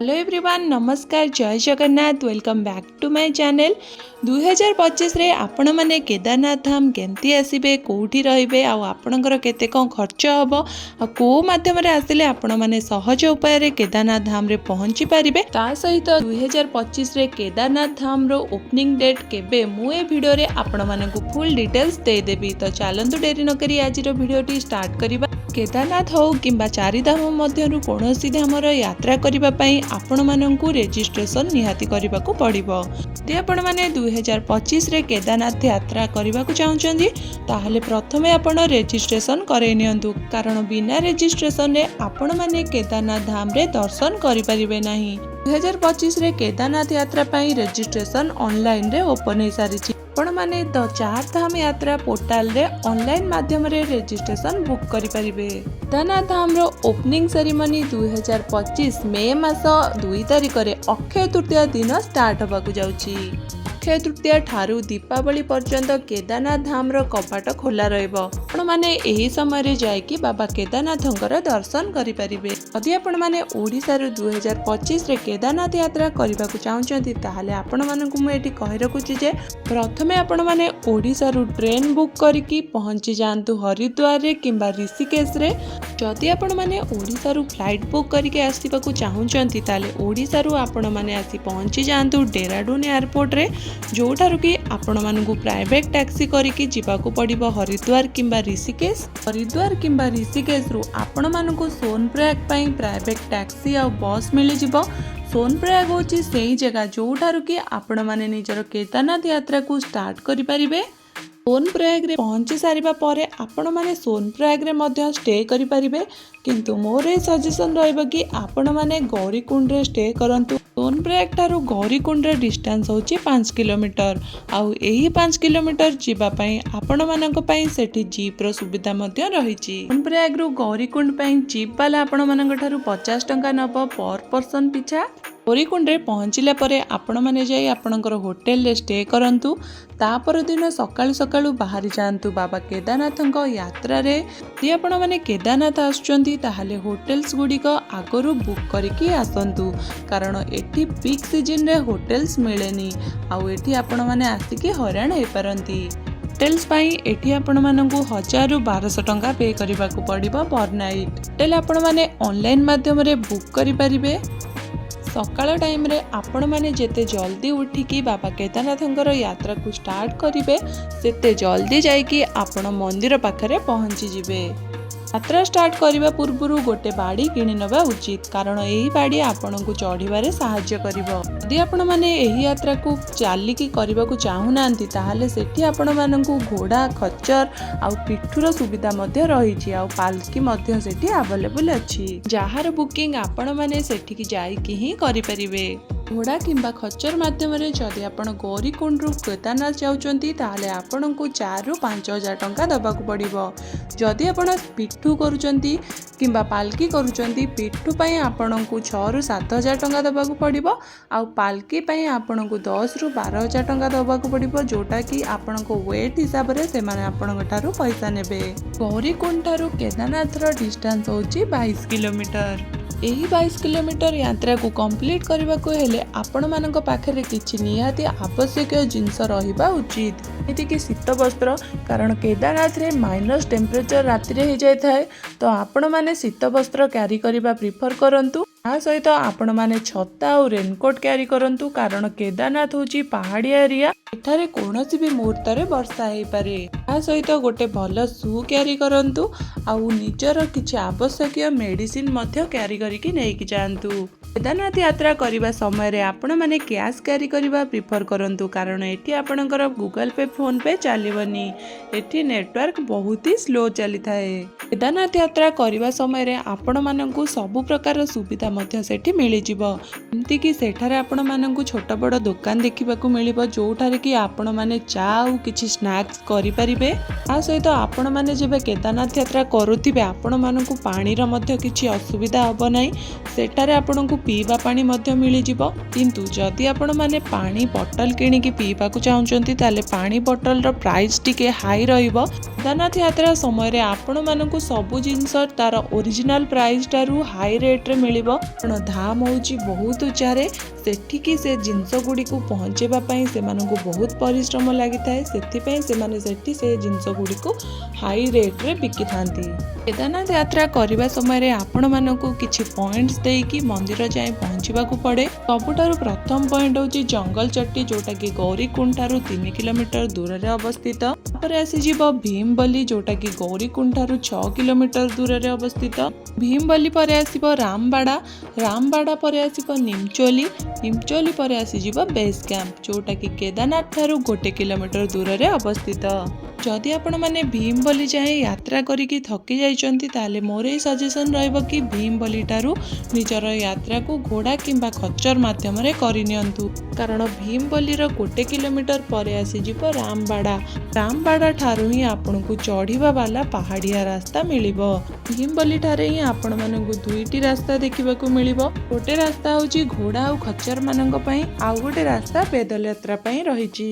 Hello everyone, नमस्कार, जय Jagannath. Welcome back to my channel. 2025 रे आपण माने केदारनाथ धाम केमती आसीबे, कोठी रहिबे, आ आपणकर केते कोन खर्च हबो, आ को माध्यम रे आसिले आपण माने सहज उपाय रे केदारनाथ धाम रे पहुंची परिबे। ता सहित 2025 रे केदारनाथ धाम रो ओपनिंग डेट केबे मु ए वीडियो रे आपण माने को फुल डिटेल्स दे देबी। तो चलंतु देरी न करी आज रो वीडियोटी स्टार्ट करिबा। केदारनाथ हो किंबा चारिधाम मध्यरु कोनोसी धामर यात्रा करिबा पई आपण माननकु रेजिस्ट्रेशन निहाती करबाकू पड़िबो। यदि आपण माने 2025 रे केदारनाथ यात्रा करबाकू चाहुचंदी ताहले प्रथमे आपण रेजिस्ट्रेशन करे नियंतु, कारण बिना रेजिस्ट्रेशन रे आपण माने केदारनाथ धाम रे दर्शन करि परिबे नाही। 2025 रे केदारनाथ यात्रा पई रेजिस्ट्रेशन ऑनलाइन रे ओपन हे सारिछि। आपण माने द चार धाम यात्रा पोर्टल रे ऑनलाइन माध्यम रे रेजिस्ट्रेशन बुक करि परिबे। केदारनाथ धाम रो ओपनिंग सेरेमनी 2025 मे मास 2 तारिख रे अक्षय तृतीया दिन स्टार्ट होबाकू जाउछि। अक्षय तृतीया ठारू दीपावली पर्यंत केदारनाथ धाम रो कपाट खोला रहइबो। आपण माने एही समय रे जाय कि बाबा केदारनाथंकर दर्शन करि परिबे। यदि आपण माने ओडिसा रो 2025 रे केदारनाथ यात्रा करबाकू चाहुचंती ताहाले आपण मानकु मु एठी कहि रखुछि जे प्रथमे आपण माने ओडिसा रो ट्रेन बुक करिकि पहुंची जांतु हरिद्वार रे किंबा ऋषिकेश रे। जदि आपण माने ओडिसा रो फ्लाइट बुक करिकि आसीबाकू चाहुचंती ताले ओडिसा रो आपण माने आसी पहुंची जांतु डेराडून एयरपोर्ट रे, जोठारु कि आपण मानकु प्राइवेट टैक्सी करिकि जिबाकू पड़िबो हरिद्वार किंबा ऋषिकेश। हरिद्वार किंबा ऋषिकेश रु आपण मानकु सोनप्रयाग पई प्राइवेट टैक्सी आ बस मिलि जिवो। सोनप्रयाग होची सेही जगह जोठारु कि आपण माने निजर केदारनाथ यात्रा को स्टार्ट करि परिबे। सोनप्रयाग रे पहुंची सारिबा परे आपण माने सोनप्रयाग रे मध्य स्टे करि परिबे, किंतु मोर ए सजेशन रहइबो कि आपण माने गौरीकुंड रे स्टे करंतु। सोनप्रयाग ठारू गौरीकुंड रे डिस्टेंस होची 5 किलोमीटर। आउ एही 5 किलोमीटर जीवा पई आपण मानक पई सेठी जीप रो सुविधा मध्य रहिची। सोनप्रयाग रो गौरीकुंड पई जीप वाला आपण मानक ठारू 50 टंका नबो पर पर्सन पिछा। गौरीकुंड रे पहुंचिला परे आपण माने जाई आपणकर होटल रे स्टे करंतु। तापर दिन सकाळु सकाळु बाहरी जांतु बाबा केदारनाथंक यात्रा रे। यदि आपण माने केदारनाथ आछंती ताहाले होटल्स गुडिक आगरु बुक करिकि आसंतु, कारण एठी पीक सीजन रे होटल्स मिलेनी। आउ एठी आपण माने आसिकि हैरान हे परंती। होटेल्स पाई एठी आपण मानकु 1000 रु 1200 टंका पे करबाकू पड़िबो पर नाइट। होटल आपण माने ऑनलाइन माध्यम रे बुक करि परिबे। सकाळ टाइम रे आपण माने जेते जल्दी उठिकी बाबा केदारनाथंकर यात्रा को स्टार्ट करिवे, सेते जल्दी जाइकी आपण मंदिर पाखरे पहुंची जिवे। यात्रा स्टार्ट करिबा पूर्वरु गोटे बाड़ी किनि नबा उचित, कारण एही बाड़ी आपनकु चढ़िबारे सहाय्य करिवो। यदि आपण माने एही यात्रा को चालिकी करिबाकू चाहुनांती ताहाले सेठी आपण मानकु घोड़ा, खच्चर आउ पिठुर सुविधा मध्य रहिछि, आउ पालकी मध्य सेठी अवेलेबल अछि। जहार बुकिंग आपण माने सेठी जाइकी ही करि परिबे। घोड़ा किंबा खच्चर माध्यम रे जदि आपण गौरीकुंड रु केदारनाथ जाउचंती ताहाले आपणकु 4 रु 5000 टंका दबाकू पड़िबो। जदि आपण पिठू करूचंती किंबा पालकी करूचंती, पिठू पई आपणकु 6 रु 7000 टंका दबाकू पड़िबो। आउ पालकी पई आपणकु 10 रु 12000 टंका दबाकू पड़िबो, जोटा कि आपणको वेट हिसाब रे से माने आपणक ठारू पैसा नेबे। गौरीकुंड ठारू केदारनाथ रो डिस्टेंस होची 22 किलोमीटर। एही 22 किलोमीटर यात्रा को कंप्लीट करबा को हेले आपण मानक पाखरे किछि निहाती आवश्यक जिंस रहिबा उचित, एति कि शीत वस्त्र, कारण केदारनाथ रे माइनस टेम्परेचर राति रे हे जाय थाए। तो आपण माने शीत वस्त्र कैरी करबा प्रिफर करंतु। आ सहित आपण माने छता और रेनकोट कैरी करंतु, कारण केदारनाथ होची पहाड़िया एरिया, एठारे कोनोसी भी मुहूर्त रे वर्षा हे पारे। आ सहित गोटे भल शू कैरी करंतु, आउ निजर किछि आवश्यक मेडिसिन मध्य कैरी करिकि नेकी जांतु। केदारनाथ यात्रा करिबा समय रे आपण माने कैश कैरी करिबा प्रिफर करंतु, कारण एठी आपणकर गूगल पे, फोन पे चलिबनी। एठी नेटवर्क बहुत ही स्लो चली थाए। केदारनाथ यात्रा करिबा समय रे आपण मानकु सब प्रकार सुविधा मध्य सेठी मिलि जिवो। एमति कि सेठारे आपण मानकु छोट बड़ दुकान देखिबाकू मिलिबो, जोठारे कि आपण माने चा आउ किछि स्नैक्स करि परिबे। आ सहित आपण माने जेबे केदारनाथ यात्रा करूथिबे आपण मानकु पानी रो मध्य किछि असुविधा हबो नै। सेठारे आपणकु पीवा पानी मध्य मिलिजिବ। किंतु जदि आपण माने पानी बॉटल किनिकी पीवाकू चाहुचंती ताले पानी बॉटल रो प्राइस टिके हाई रहिबो। केदारनाथ यात्रा समय रे आपण मानकू सबु जिंस तार ओरिजिनल प्राइस टारू हाई रेट रे मिलिबो। कारण धाम होउची बहुत उचारे, सेठिकी से जिंस गुडी को पहुंचेबा पई से मानकू बहुत परिश्रम लागि थाए। सेथि पई से माने सेठी से जिंस गुडी को हाई रेट रे बिकी थांती। केदारनाथ यात्रा करबा समय रे आपण मानकू किछि पॉइंट्स देकी मंदिर जाय पहुंचीबा को पड़े। सबुठारु प्रथम पॉइंट होची जंगल चट्टी, जोटा कि गौरीकुंड ठारू 3 किलोमीटर दूर रे अवस्थित। तापर आसी जिवो भीमबली, जोटा कि गौरीकुंड ठारू 6 किलोमीटर दूर रे अवस्थित। भीमबली परे आसीबो रामबाड़ा, रामबाड़ा परे आसीबो निमचोली, निमचोली परे आसी जिवो बेस कैंप, जोटा कि केदारनाथ ठारू 1 किलोमीटर दूर रे अवस्थित। जदि आपण माने भीमबली जाए यात्रा करिकी थकी जाइचंती ताले मोर ए सजेशन रहइबो कि भीमबली ठारू निजर यात्रा को घोड़ा किंबा खच्चर माध्यम रे करि नियंतु। कारण भीमबली रो 1 किलोमीटर परे आसी जिवो रामबाड़ा, रामबाड़ा ठारू ही आपण को चढ़ीबा वाला पहाड़िया रास्ता मिलिबो। भीमबली ठारे ही आपण मानकू दुईटी रास्ता देखिबाकू मिलिबो। गोटे रास्ता होची घोड़ा और खच्चर मानक पई, आउ गोटे रास्ता पैदल यात्रा पई रहिची।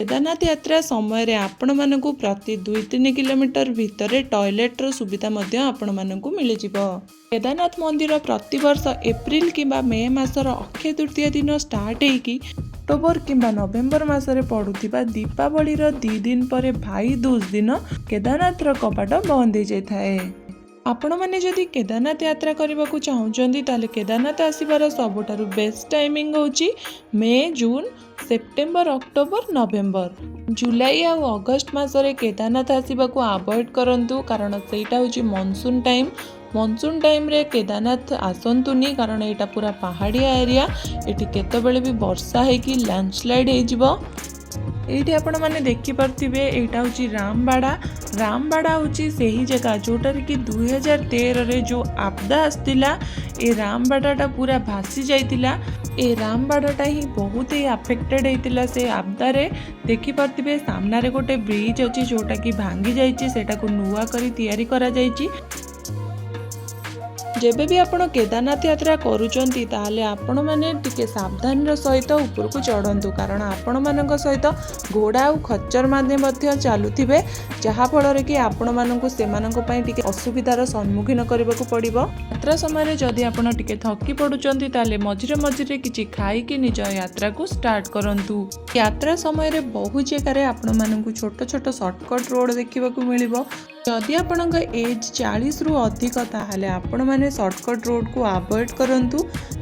केदारनाथ यात्रा समय रे आपण मानकू प्रति 2-3 किलोमीटर भितर टॉयलेट रो सुविधा मध्य आपण मानकू मिलि जिवो। केदारनाथ मंदिर प्रति वर्ष एप्रिल किंबा मे मासर अक्षय तृतीया दिन स्टार्ट हेकी अक्टोबर किंबा नवेम्बर मासरे पड़ुथिबा दीपावली रो 2 दिन परे भाई दूज दिन केदारनाथ रो कपाट बंद हो जाय थाए। आपण माने जदि केदारनाथ यात्रा करबाकू चाहुचंती ताले केदारनाथ आसीबार सबुठारु बेस्ट टाइमिंग होची मे, जून, सेप्टेम्बर, अक्टोबर, नवेम्बर। जुलाई आ अगस्त मासरे केदारनाथ आसीबाकू अवॉइड करंतु, कारण सेटा होची मानसून टाइम। मानसून टाइम रे केदारनाथ आसंतुनी, कारण एटा पूरा पहाड़िया एरिया, एटी केतबेले भी वर्षा हेकी लैंडस्लाइड हे जिवो। एठी आपण माने देखि परथिबे एटा होची रामबाड़ा। रामबाड़ा होची सेही जगह जोटार कि 2013 रे जो आपदा आस्तिला, ए रामबाड़ाटा पूरा भासी जाइतिला। ए रामबाड़ाटा ही बहुत ही अफेक्टेड हेतिला से आपदा रे। देखि परथिबे सामना रे गोटे ब्रिज अछि जोटा कि भांगी जाइछि, सेटा को नुवा करी तयारी करा जाइछि। जेबे भी आपण केदारनाथ यात्रा करूचंती ताले आपण माने टिके सावधान सहित ऊपर को चढ़ंतु, कारण आपण मानक सहित घोड़ा और खच्चर माने मध्य चालुथिबे, जहा फल रे कि आपण मानकू सेमानक पई टिके असुविधार सम्मुखीन करबाकू पड़िबो। यात्रा समय रे जदि आपण टिके थकी पडुचंती ताले मझिरे मझिरे किछि खाई कि निज यात्रा को स्टार्ट करंतु। यात्रा समय रे बहु जगह रे आपण मानकू छोट छोट शॉर्टकट रोड देखिबाकू मिलिबो। जदि आपणक एज 40 रु अधिक ताहले आपण माने शॉर्टकट रोड को अवॉइड करंतु।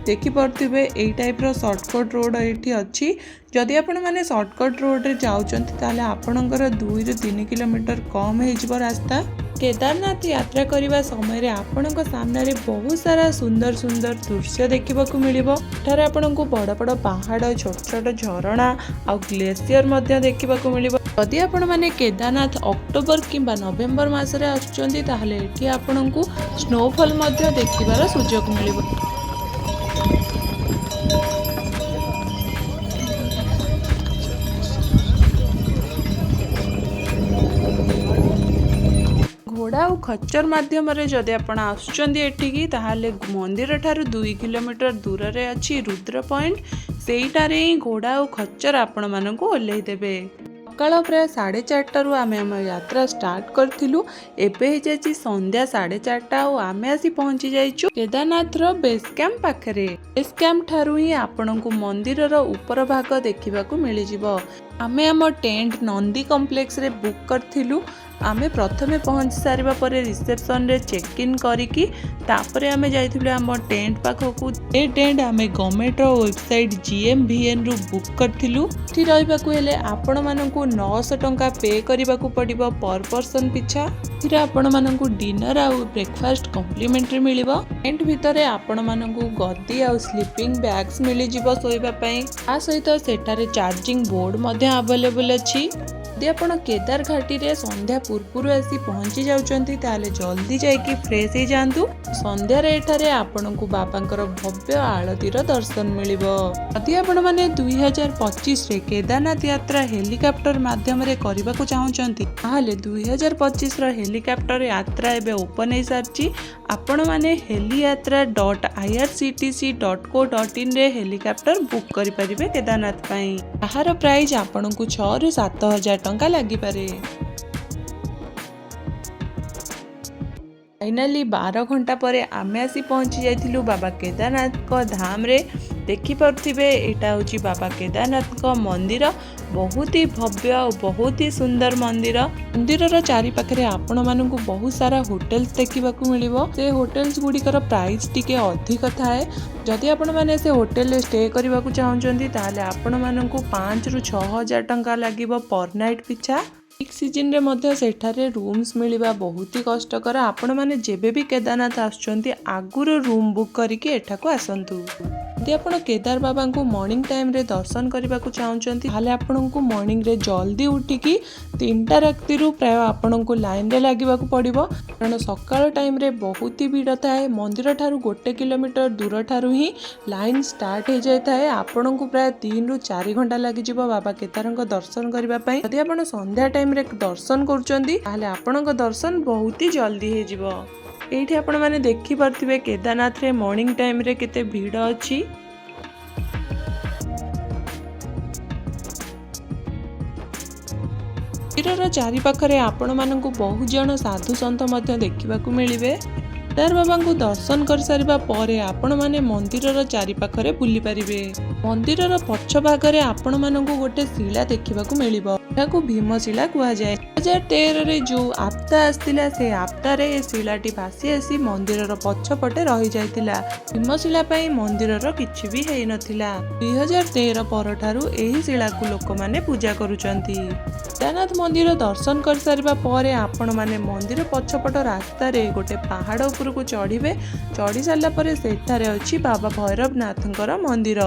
देखि परथिबे एई टाइप रो शॉर्टकट रोड एठी अछि। जदि आपण माने शॉर्टकट रोड रे जाउचंती ताहले आपणकर 2 रु 3 किलोमीटर कम हे जिवो रास्ता। केदारनाथ यात्रा करबा समय रे आपणक सामने रे बहुत सारा सुंदर सुंदर दृश्य देखिबाकू मिलिबो। एठारे आपणकू बड़ बड़ पहाड़, छोट छोट झरणा आ ग्लेशियर मध्य देखिबाकू मिलिबो। जदि आपण माने केदारनाथ अक्टोबर किंबा नवेम्बर मासरे आछुचंती ताहले एठी आपणकू स्नोफॉल मध्य देखिबार सुयोग मिलिबो। घोड़ा और खच्चर माध्यम रे जदि आपण आछुचंती एठिकी ताहले मंदिर ठारू 2 किलोमीटर दूर रे अछि रुद्र पॉइंट। सेईटारे ही घोड़ा और खच्चर आपण मानकू ओल्लै देबे। सकाळ प्राय 4:30 आम यात्रा स्टार्ट करथिलु। एबे हे जायछि संध्या 4:30 और आमे आसी पहुंची जाइछु केदारनाथ रो बेस कैंप पाखरे। बेस कैंप ठारू ही आपणकू मंदिर रो ऊपर भाग देखिबाकू मिलि जिवो। आमे आम टेंट नंदी कॉम्प्लेक्स रे बुक करथिलु। आमे प्रथमे पहुंच सारिबा परे रिसेप्शन रे चेक इन करिकी तापरे आमे जाइथिलु आम टेंट पाखकू। ए टेंट आमे गवर्नमेंट रो वेबसाइट GMVN रु बुक करथिलु। एठी रहइबाकू हेले आपण मानकू 900 टंका पे करिबाकू पड़िबो पर पर्सन पिछा। एथिरे आपण मानकू डिनर आ ब्रेकफास्ट कॉम्प्लीमेंटरी मिलिबो। टेंट भितरे आपण मानकू गद्दी आ स्लीपिंग बैग्स मिलि जिवो सोइबा पई। आ सहित सेठारे चार्जिंग बोर्ड मध्ये अवेलेबल अछि। ଯଦି ଆପଣ କେଦାର ଘାଟିରେ ସନ୍ଧ୍ୟା ପୂର୍ବରୁ ଆସି ପହଞ୍ଚି ଯାଉଛନ୍ତି ତାହେଲେ ଜଲ୍ଦି ଯାଇକି ଫ୍ରେଶ ହେଇଯାଆନ୍ତୁ। ସନ୍ଧ୍ୟାରେ ଏଠାରେ ଆପଣଙ୍କୁ ବାବାଙ୍କର ଭବ୍ୟ ଆଳତୀର ଦର୍ଶନ ମିଳିବ। ଯଦି ଆପଣମାନେ 2025ରେ କେଦାରନାଥ ଯାତ୍ରା ହେଲିକପ୍ଟର ମାଧ୍ୟମରେ କରିବାକୁ ଚାହୁଁଛନ୍ତି ତାହେଲେ 2025ର ହେଲିକପ୍ଟର ଯାତ୍ରା ଏବେ ଓପନ୍ ହେଇସାରିଛି। ଆପଣମାନେ heliatra.irctc.co.inରେ ହେଲିକପ୍ଟର ବୁକ୍ କରିପାରିବେ କେଦାରନାଥ ପାଇଁ। ଯାହାର ପ୍ରାଇସ୍ ଆପଣଙ୍କୁ 6,000 ରୁ 7,000 ଟଙ୍କା ଲାଗିପାରେ। ଫାଇନାଲି 12 ଘଣ୍ଟା ପରେ ଆମେ ଆସି ପହଞ୍ଚି ଯାଇଥିଲୁ ବାବା କେଦାରନାଥଙ୍କ ଧାମରେ। ଦେଖିପାରୁଥିବେ ଏଇଟା ହେଉଛି ବାବା କେଦାରନାଥଙ୍କ ମନ୍ଦିର। ବହୁତ ହି ଭବ୍ୟ ଆଉ ବହୁତ ହି ସୁନ୍ଦର ମନ୍ଦିର। ମନ୍ଦିରର ଚାରିପାଖରେ ଆପଣମାନଙ୍କୁ ବହୁତ ସାରା ହୋଟେଲ୍ସ ଦେଖିବାକୁ ମିଳିବ। ସେ ହୋଟେଲ୍ସ ଗୁଡ଼ିକର ପ୍ରାଇସ୍ ଟିକେ ଅଧିକ ଥାଏ। ଯଦି ଆପଣମାନେ ସେ ହୋଟେଲରେ ଷ୍ଟେ କରିବାକୁ ଚାହୁଁଛନ୍ତି ତାହେଲେ ଆପଣମାନଙ୍କୁ 5,000 ରୁ 6,000 ଟଙ୍କା ଲାଗିବ ପର ନାଇଟ୍ ପିଛା। ପିକ୍ ସିଜନରେ ମଧ୍ୟ ସେଠାରେ ରୁମ୍ସ ମିଳିବା ବହୁତ ହି କଷ୍ଟକର। ଆପଣମାନେ ଯେବେ ବି କେଦାରନାଥ ଆସୁଛନ୍ତି ଆଗରୁ ରୁମ୍ ବୁକ୍ କରିକି ଏଠାକୁ ଆସନ୍ତୁ। ଯଦି ଆପଣ କେଦାର ବାବାଙ୍କୁ ମର୍ଣ୍ଣିଂ ଟାଇମ୍ରେ ଦର୍ଶନ କରିବାକୁ ଚାହୁଁଛନ୍ତି ତାହେଲେ ଆପଣଙ୍କୁ ମର୍ଣ୍ଣିଂରେ ଜଲ୍ଦି ଉଠିକି 3ଟା ରାତିରୁ ପ୍ରାୟ ଆପଣଙ୍କୁ ଲାଇନରେ ଲାଗିବାକୁ ପଡ଼ିବ। କାରଣ ସକାଳ ଟାଇମ୍ରେ ବହୁତ ହି ଭିଡ଼ ଥାଏ। ମନ୍ଦିର ଠାରୁ 1 କିଲୋମିଟର ଦୂର ଠାରୁ ହିଁ ଲାଇନ୍ ଷ୍ଟାର୍ଟ ହେଇଯାଇଥାଏ। ଆପଣଙ୍କୁ ପ୍ରାୟ 3 ରୁ 4 ଘଣ୍ଟା ଲାଗିଯିବ ବାବା କେଦାରଙ୍କ ଦର୍ଶନ କରିବା ପାଇଁ। ଯଦି ଆପଣ ସନ୍ଧ୍ୟା ଟାଇମ୍ରେ ଦର୍ଶନ କରୁଛନ୍ତି ତାହେଲେ ଆପଣଙ୍କ ଦର୍ଶନ ବହୁତ ହି ଜଲ୍ଦି ହେଇଯିବ। ଏଇଠି ଆପଣମାନେ ଦେଖିପାରୁଥିବେ କେଦାରନାଥରେ ମର୍ଣ୍ଣିଂ ଟାଇମ୍ରେ କେତେ ଭିଡ଼ ଅଛି। ମନ୍ଦିରର ଚାରିପାଖରେ ଆପଣମାନଙ୍କୁ ବହୁ ଜଣ ସାଧୁ ସନ୍ଥ ମଧ୍ୟ ଦେଖିବାକୁ ମିଳିବେ। କେଦାର ବାବାଙ୍କୁ ଦର୍ଶନ କରିସାରିବା ପରେ ଆପଣମାନେ ମନ୍ଦିରର ଚାରିପାଖରେ ବୁଲିପାରିବେ। ମନ୍ଦିରର ପଛ ଭାଗରେ ଆପଣମାନଙ୍କୁ ଗୋଟେ ଶିଳା ଦେଖିବାକୁ ମିଳିବ। ଏହାକୁ ଭୀମଶିଳା କୁହାଯାଏ। 2013ରେ ଯେଉଁ ଆପଦା ଆସିଥିଲା ସେ ଆପଦାରେ ଏ ଶିଳାଟି ଭାସି ଆସି ମନ୍ଦିରର ପଛପଟେ ରହିଯାଇଥିଲା। ଭୀମଶିଳା ପାଇଁ ମନ୍ଦିରର କିଛି ବି ହେଇନଥିଲା। 2013 ପରଠାରୁ ଏହି ଶିଳାକୁ ଲୋକମାନେ ପୂଜା କରୁଛନ୍ତି। କେଦାରନାଥ ମନ୍ଦିର ଦର୍ଶନ କରିସାରିବା ପରେ ଆପଣମାନେ ମନ୍ଦିର ପଛପଟ ରାସ୍ତାରେ ଗୋଟେ ପାହାଡ଼ ଉପରକୁ ଚଢ଼ିବେ। ଚଢ଼ି ସାରିଲା ପରେ ସେଠାରେ ଅଛି ବାବା ଭୈରବନାଥଙ୍କର ମନ୍ଦିର।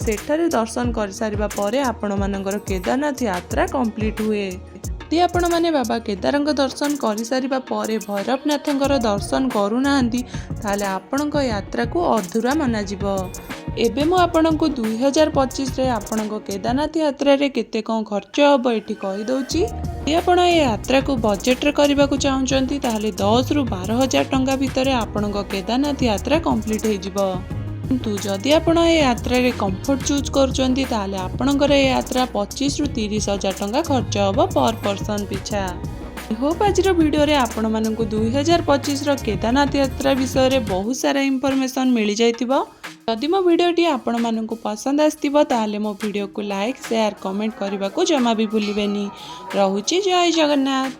ସେଠାରେ ଦର୍ଶନ କରିସାରିବା ପରେ ଆପଣମାନଙ୍କର କେଦାରନାଥ ଯାତ୍ରା କମ୍ପ୍ଲିଟ୍ ହୁଏ। ଯଦି ଆପଣମାନେ ବାବା କେଦାରଙ୍କ ଦର୍ଶନ କରିସାରିବା ପରେ ଭୈରବନାଥଙ୍କର ଦର୍ଶନ କରୁନାହାନ୍ତି ତାହେଲେ ଆପଣଙ୍କ ଯାତ୍ରାକୁ ଅଧୁରା ମନାଯିବ। ଏବେ ମୁଁ ଆପଣଙ୍କୁ 2025ରେ ଆପଣଙ୍କ କେଦାରନାଥ ଯାତ୍ରାରେ କେତେ କ'ଣ ଖର୍ଚ୍ଚ ହେବ ଏଠି କହିଦେଉଛି। ଯଦି ଆପଣ ଏ ଯାତ୍ରାକୁ ବଜେଟ୍ରେ କରିବାକୁ ଚାହୁଁଛନ୍ତି ତାହେଲେ 10,000 ରୁ 12,000 ଟଙ୍କା ଭିତରେ ଆପଣଙ୍କ କେଦାରନାଥ ଯାତ୍ରା କମ୍ପ୍ଲିଟ୍ ହେଇଯିବ। କିନ୍ତୁ ଯଦି ଆପଣ ଏ ଯାତ୍ରାରେ କମ୍ଫର୍ଟ ଚୁଜ୍ କରୁଛନ୍ତି ତାହେଲେ ଆପଣଙ୍କର ଏ ଯାତ୍ରା 25,000 ରୁ 30,000 ଟଙ୍କା ଖର୍ଚ୍ଚ ହେବ ପର ପର୍ସନ ପିଛା। ଆଇ ହୋପ୍ ଆଜିର ଭିଡ଼ିଓରେ ଆପଣମାନଙ୍କୁ 2025ର କେଦାରନାଥ ଯାତ୍ରା ବିଷୟରେ ବହୁତ ସାରା ଇନଫର୍ମେସନ୍ ମିଳିଯାଇଥିବ। ଯଦି ମୋ ଭିଡ଼ିଓଟି ଆପଣମାନଙ୍କୁ ପସନ୍ଦ ଆସିଥିବ ତାହେଲେ ମୋ ଭିଡ଼ିଓକୁ ଲାଇକ୍, ସେୟାର, କମେଣ୍ଟ କରିବାକୁ ଜମା ବି ଭୁଲିବେନି। ରହୁଛି ଜୟ ଜଗନ୍ନାଥ।